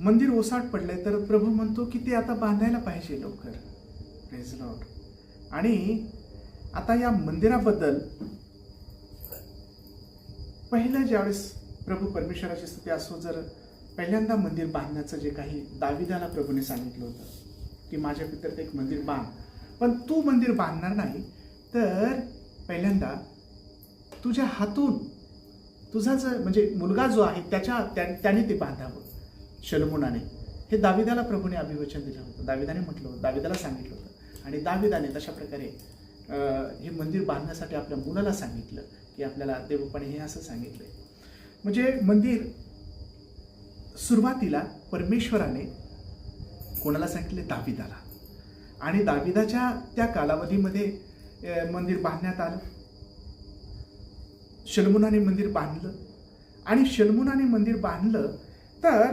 मंदिर ओसाड पडलंय, तर प्रभू म्हणतो की ते आता बांधायला पाहिजे लवकर. Praise Lord. आणि आता या मंदिराबद्दल पहिलं ज्यावेळेस प्रभू परमेश्वराची स्तुती असो, जर पहिल्यांदा मंदिर बांधण्याचं जे काही दाविदाला प्रभूने सांगितलं होतं की माझ्या पितरात एक मंदिर बांध, पण तू मंदिर बांधणार नाही तर पहिल्यांदा तुझ्या हातून तुझा म्हणजे मुलगा जो आहे त्याने ते बांधावं शलोमोनाने. हे दाविदाला प्रभूने अभिवचन दिलं होतं, दाविदाने म्हटलं होतं, दाविदाला सांगितलं होतं. आणि दाविदाने तशा प्रकारे हे मंदिर बांधण्यासाठी आपल्या मुलाला सांगितलं की आपल्याला देवपणे हे असं सांगितलंय. म्हणजे मंदिर सुरुवातीला परमेश्वराने कोणाला सांगितले? दाविदाला. आणि दाविदाच्या त्या कालावधीमध्ये मंदिर बांधण्यात आलं. शलोमोनाने मंदिर बांधलं. आणि शलोमोनाने मंदिर बांधलं तर